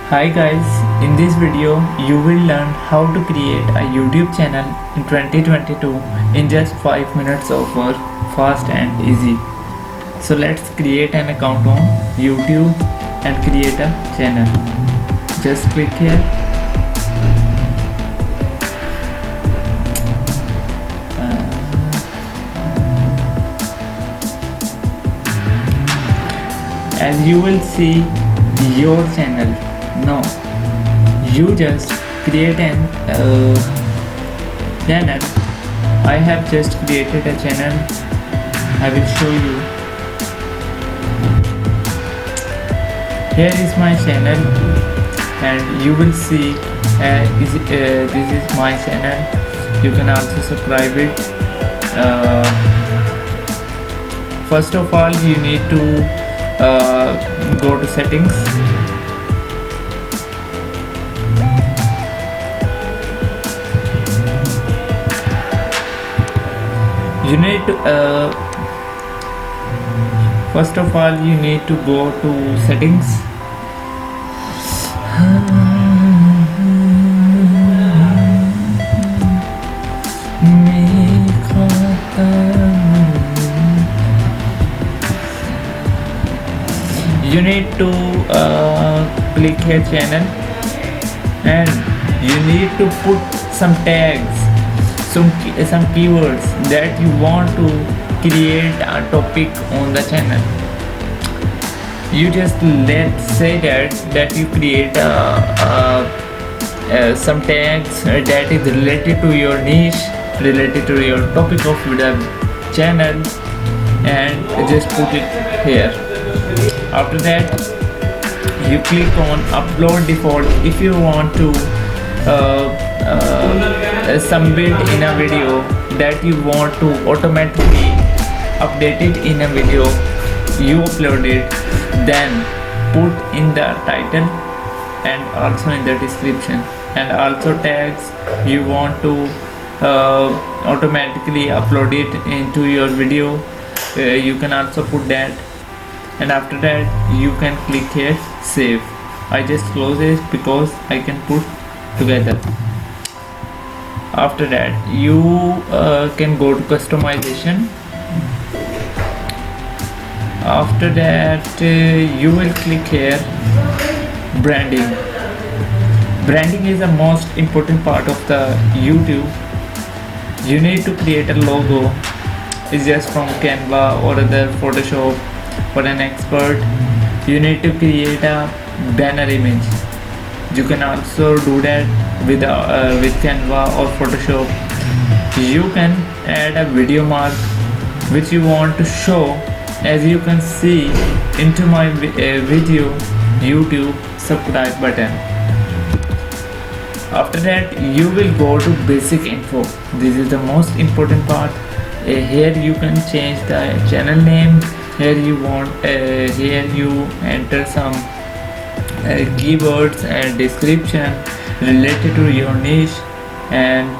Hi guys, in this video you will learn how to create a YouTube channel in 2022 in just 5 minutes of work, fast and easy. So let's create an account on YouTube and create a channel. Just click here. As you will see your channel. No, you just create an channel. I have just created a channel. I will show you. Here is my channel and you will see this is my channel. You can also subscribe it. First of all, you need to go to settings. You need to first of all you need to go to settings. You need to click here channel and you need to put some tags, some keywords that you want to create a topic on the channel. You just let's say that you create some tags that is related to your niche, related to your topic of the channel, and just put it here. After that you click on upload default. If you want to submit in a video that you want to automatically update it in a video, you upload it, then put in the title and also in the description, and also tags you want to automatically upload it into your video. You can also put that, and after that you can click here save. I just close it because I can put together. After that you can go to customization. After that you will click here branding. Branding is the most important part of the YouTube. You need to create a logo. It's just from Canva or other Photoshop. For an expert, you need to create a banner image. You can also do that with Canva or Photoshop. You can add a video mark which you want to show. As you can see into my video YouTube subscribe button. After that you will go to basic info. This is the most important part. Here you can change the channel name. Here you enter some keywords and description related to your niche and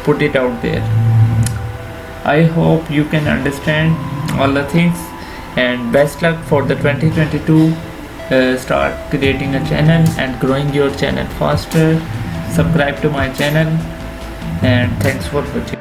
put it out there. I hope you can understand all the things, and best luck for the 2022. Start creating a channel and growing your channel faster. Subscribe to my channel, and thanks for watching.